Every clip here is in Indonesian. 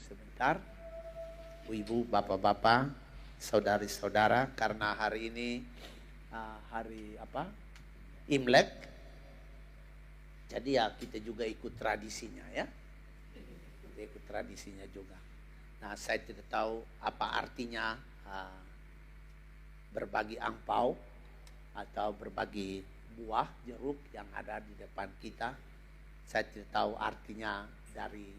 sebentar. Ibu, bapak-bapak, saudari-saudara, karena hari ini hari apa? Imlek. Jadi ya kita juga ikut tradisinya ya. Kita ikut tradisinya juga. Nah, saya tidak tahu apa artinya berbagi angpau atau berbagi buah jeruk yang ada di depan kita. Saya tidak tahu artinya dari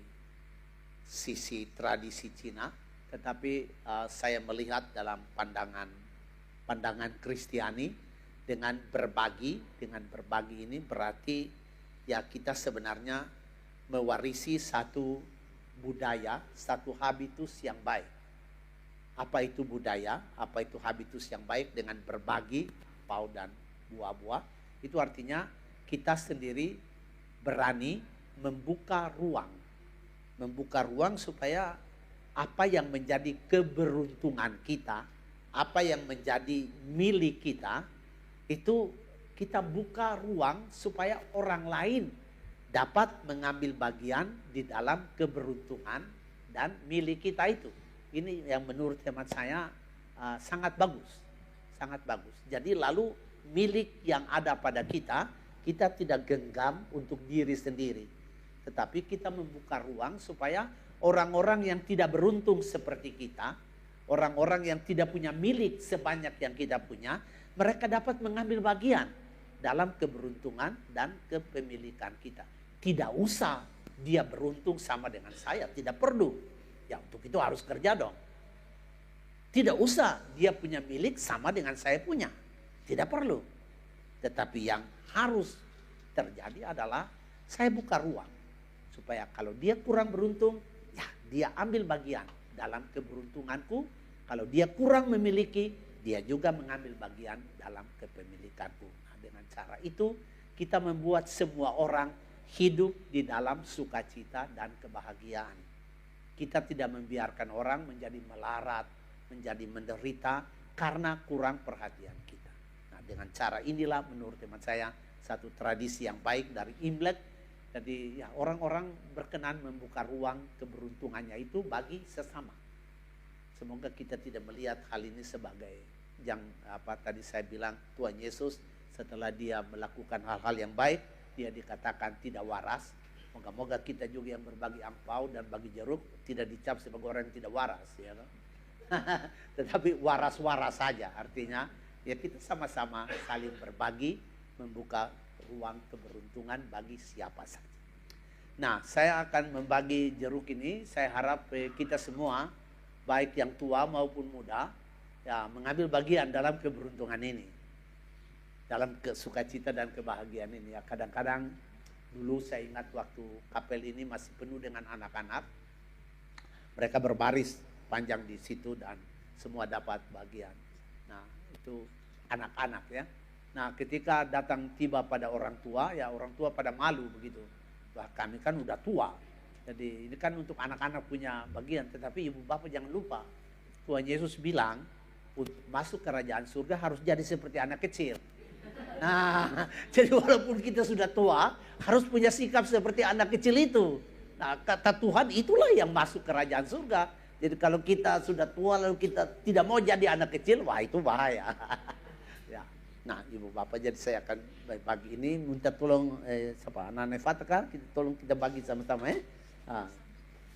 sisi tradisi Cina, tetapi saya melihat dalam pandangan Kristiani dengan berbagi ini berarti ya kita sebenarnya mewarisi satu budaya, satu habitus yang baik. Apa itu budaya? Apa itu habitus yang baik dengan berbagi angpau dan buah-buah? Itu artinya kita sendiri berani membuka ruang supaya apa yang menjadi keberuntungan kita, apa yang menjadi milik kita, itu kita buka ruang supaya orang lain dapat mengambil bagian di dalam keberuntungan dan milik kita itu. Ini yang menurut hemat saya sangat bagus. Sangat bagus. Jadi lalu milik yang ada pada kita tidak genggam untuk diri sendiri. Tetapi kita membuka ruang supaya orang-orang yang tidak beruntung seperti kita, orang-orang yang tidak punya milik sebanyak yang kita punya, mereka dapat mengambil bagian dalam keberuntungan dan kepemilikan kita. Tidak usah dia beruntung sama dengan saya, tidak perlu. Ya untuk itu harus kerja dong. Tidak usah dia punya milik sama dengan saya punya. Tidak perlu. Tetapi yang harus terjadi adalah saya buka ruang. Supaya kalau dia kurang beruntung, ya dia ambil bagian dalam keberuntunganku. Kalau dia kurang memiliki, dia juga mengambil bagian dalam kepemilikanku. Nah, dengan cara itu kita membuat semua orang hidup di dalam sukacita dan kebahagiaan. Kita tidak membiarkan orang menjadi melarat, menjadi menderita karena kurang perhatian kita. Nah, dengan cara inilah menurut teman saya satu tradisi yang baik dari Imlek. Jadi ya orang-orang berkenan membuka ruang keberuntungannya itu bagi sesama. Semoga kita tidak melihat hal ini sebagai yang apa tadi saya bilang Tuhan Yesus setelah dia melakukan hal-hal yang baik, dia dikatakan tidak waras. Moga-moga kita juga yang berbagi angpau dan bagi jeruk tidak dicap sebagai orang yang tidak waras, ya kan? Tetapi waras-waras saja, artinya ya kita sama-sama saling berbagi, membuka ruang keberuntungan bagi siapa saja. Nah, saya akan membagi jeruk ini. Saya harap kita semua, baik yang tua maupun muda, ya mengambil bagian dalam keberuntungan ini, dalam sukacita dan kebahagiaan ini. Ya kadang-kadang dulu saya ingat waktu kapel ini masih penuh dengan anak-anak, mereka berbaris panjang di situ dan semua dapat bagian. Nah, itu anak-anak ya. Nah, ketika datang tiba pada orang tua, ya orang tua pada malu begitu. Wah, kami kan udah tua. Jadi ini kan untuk anak-anak punya bagian. Tetapi ibu bapak jangan lupa, Tuhan Yesus bilang untuk masuk kerajaan surga harus jadi seperti anak kecil. Nah, jadi walaupun kita sudah tua, harus punya sikap seperti anak kecil itu. Nah, kata Tuhan itulah yang masuk kerajaan surga. Jadi kalau kita sudah tua lalu kita tidak mau jadi anak kecil, wah itu bahaya. Ya. Nah, ibu bapak, jadi saya akan bagi ini, minta tolong siapa? Anak Nevata kan, tolong kita bagi sama-sama ya. Nah,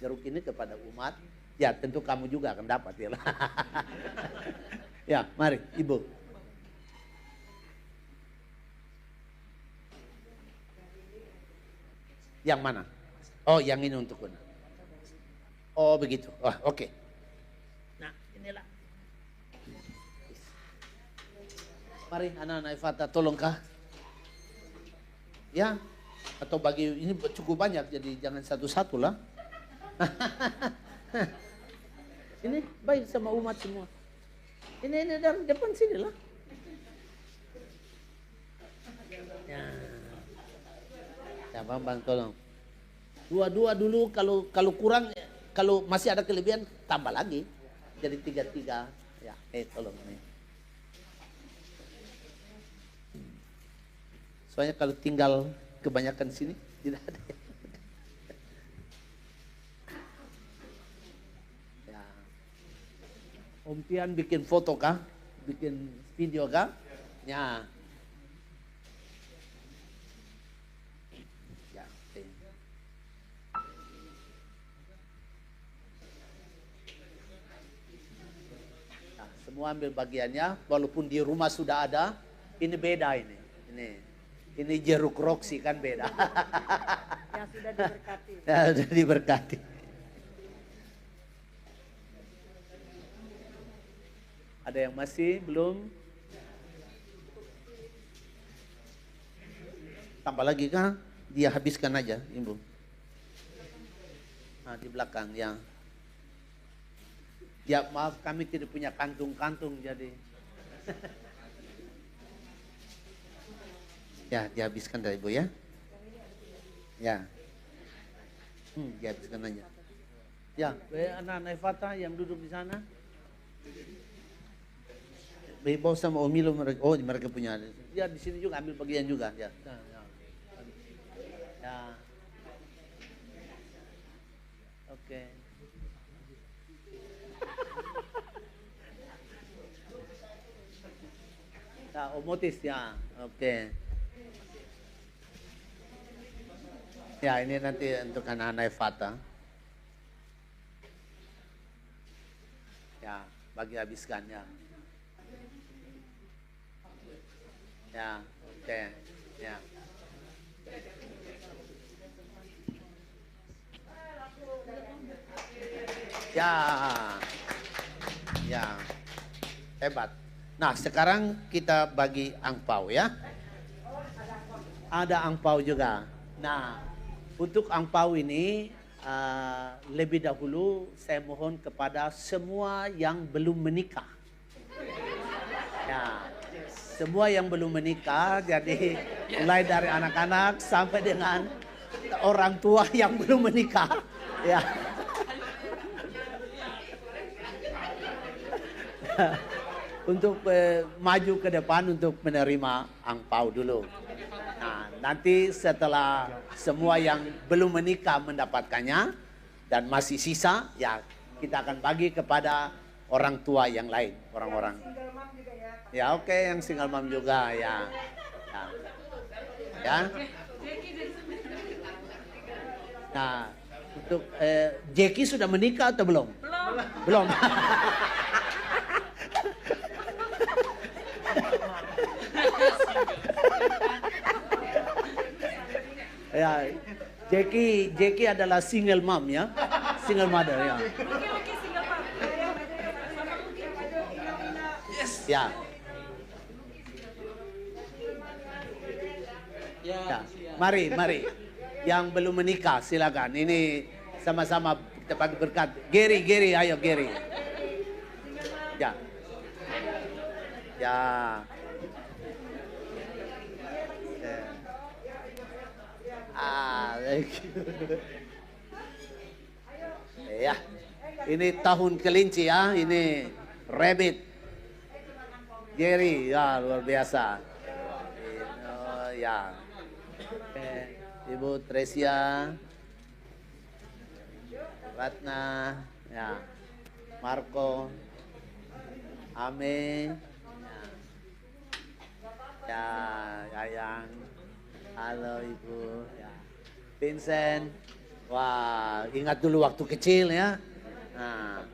jeruk ini kepada umat. Ya, tentu kamu juga akan dapat ya. Ya, mari ibu. Yang mana? Oh, yang ini untuk guna. Oh, begitu. Wah, oke. Nah, inilah. Mari anak-anak Ifata, tolong kah? Ya, atau bagi ini cukup banyak, jadi jangan satu-satu lah. Ini baik sama umat semua. Ini dari depan sini lah. Ya. Ya Bambang tolong. Dua-dua dulu, kalau kurang, kalau masih ada kelebihan tambah lagi. Jadi tiga-tiga. Ya, tolong nih. Soalnya kalau tinggal kebanyakan sini tidak ada. Impian bikin foto kah? Bikin video kah? Ya. Ya, oke. Nah, semua ambil bagiannya, walaupun di rumah sudah ada, ini beda ini. Ini jeruk roksi kan beda. Yang sudah diberkati. Ya, sudah diberkati. Ada yang masih belum? Tambah lagi kah? Dia habiskan aja, Ibu. Nah, di belakang ya. Ya maaf kami tidak punya kantung-kantung jadi. Ya, dihabiskan dari Ibu ya. Ya. Dihabiskan aja. Ya, anak-anak Fata yang duduk di sana. Bebau sama Omilo mereka, oh mereka punya. Ya di sini juga ambil bagian juga. Ya. Ya. Oke. Ya, omotis ya. Oke. Ya, ini nanti untuk anak-anak Fata. Ya, bagi habiskan ya. Ya, oke. Ya. Ya. Ya. Hebat. Nah, sekarang kita bagi angpau ya. Ada angpau juga. Nah, untuk angpau ini lebih dahulu saya mohon kepada semua yang belum menikah. Ya, semua yang belum menikah, jadi mulai dari anak-anak sampai dengan orang tua yang belum menikah. Ya. Untuk maju ke depan untuk menerima angpau dulu. Nah, nanti setelah semua yang belum menikah mendapatkannya dan masih sisa, ya kita akan bagi kepada orang tua yang lain, orang-orang. Ya oke, yang single mom juga ya. Ya. Nah, untuk Jackie sudah menikah atau belum? Belum. Ya, Jackie adalah single mom ya, single mother ya. Yes. Ya. Ya. Mari. Yang belum menikah silakan. Ini sama-sama kita bagi berkat. Gary, ayo Gary. Ya. Ya. Thank you. Ya, ini tahun kelinci ya, ini rabbit. Jerry, ya luar biasa. Ya, Ibu Tresia, Ratna, ya, Marco, Ame, ya, Yayang, halo Ibu, ya. Vincent, wah ingat dulu waktu kecil ya. Nah,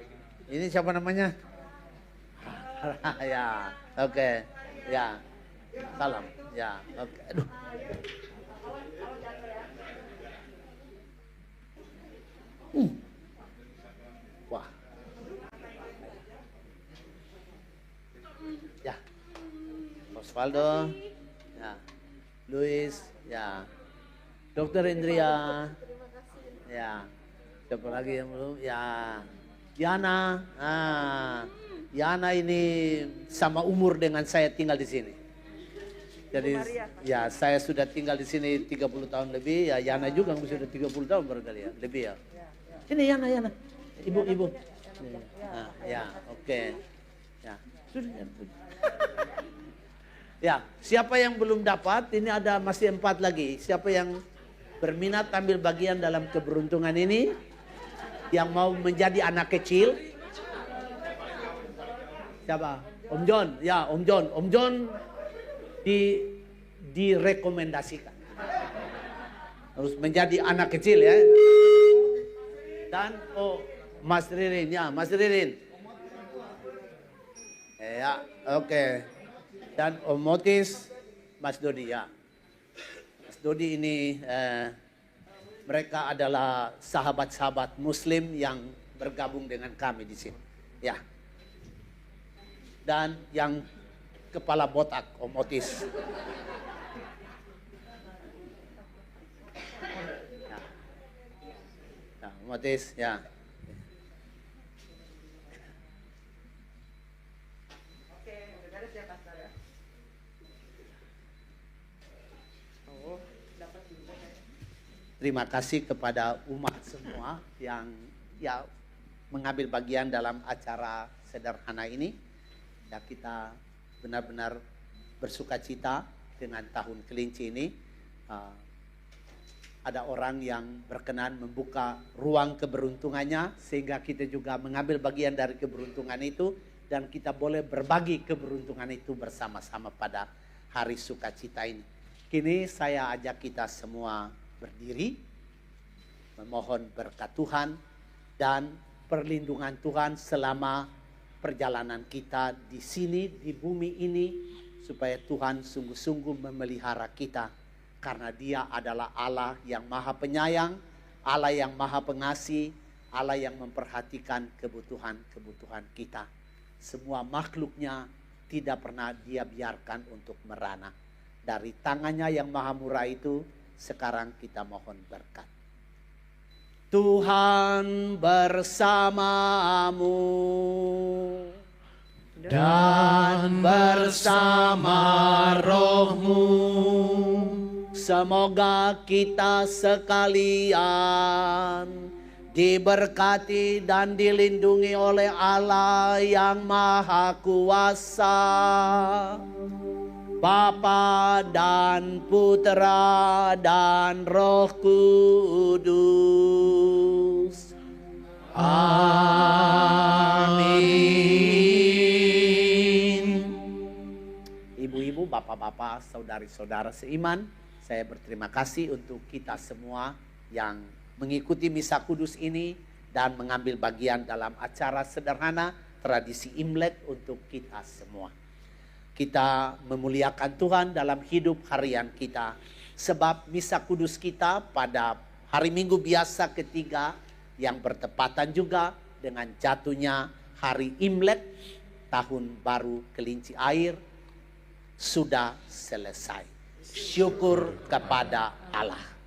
ini siapa namanya? Ya, oke, ya, salam, ya, oke. Aduh. Wah, ya, Osvaldo, ya, Luis, ya. Dokter Indria, ya, siapa lagi yang belum? Ya, Yana, Yana ini sama umur dengan saya tinggal di sini. Jadi, ya saya sudah tinggal di sini 30 tahun lebih, ya Yana juga sudah 30 tahun barangkali ya, lebih ya. Ini Yana, ibu. Ya, oke. Ya, sudah. Ya, siapa yang belum dapat? Ini ada masih 4 lagi. Siapa yang berminat ambil bagian dalam keberuntungan ini, yang mau menjadi anak kecil, Siapa? Om John. Ya, Om John. Om John direkomendasikan. Harus menjadi anak kecil ya. Dan Mas Ririn ya, Mas Ririn. Ya, oke. Dan Om Motis, Mas Dodi ya. Mas Dodi ini mereka adalah sahabat-sahabat Muslim yang bergabung dengan kami di sini. Ya. Dan yang kepala botak, Om Otis. Ya, Om Otis, ya. Oke, udah beres ya Pastor ya. Oh, dapat juga ya. Terima kasih kepada umat semua yang ya mengambil bagian dalam acara sederhana ini. Ya, kita benar-benar bersukacita dengan tahun kelinci ini. Ada orang yang berkenan membuka ruang keberuntungannya sehingga kita juga mengambil bagian dari keberuntungan itu dan kita boleh berbagi keberuntungan itu bersama-sama pada hari sukacita ini. Kini saya ajak kita semua berdiri, memohon berkat Tuhan dan perlindungan Tuhan selama perjalanan kita di sini, di bumi ini, supaya Tuhan sungguh-sungguh memelihara kita. Karena Dia adalah Allah yang Maha Penyayang, Allah yang Maha Pengasih, Allah yang memperhatikan kebutuhan-kebutuhan kita. Semua makhluknya tidak pernah Dia biarkan untuk merana. Dari tangannya yang Maha Murah itu, sekarang kita mohon berkat. Tuhan bersamamu dan bersama rohmu. Semoga kita sekalian diberkati dan dilindungi oleh Allah yang Maha Kuasa, Bapa dan Putra dan Roh Kudus. Amin. Ibu-ibu, bapak-bapak, saudari-saudara seiman, saya berterima kasih untuk kita semua yang mengikuti Misa Kudus ini dan mengambil bagian dalam acara sederhana tradisi Imlek untuk kita semua. Kita memuliakan Tuhan dalam hidup harian kita. Sebab Misa Kudus kita pada hari Minggu biasa ketiga yang bertepatan juga dengan jatuhnya hari Imlek, tahun baru kelinci air, sudah selesai. Syukur kepada Allah.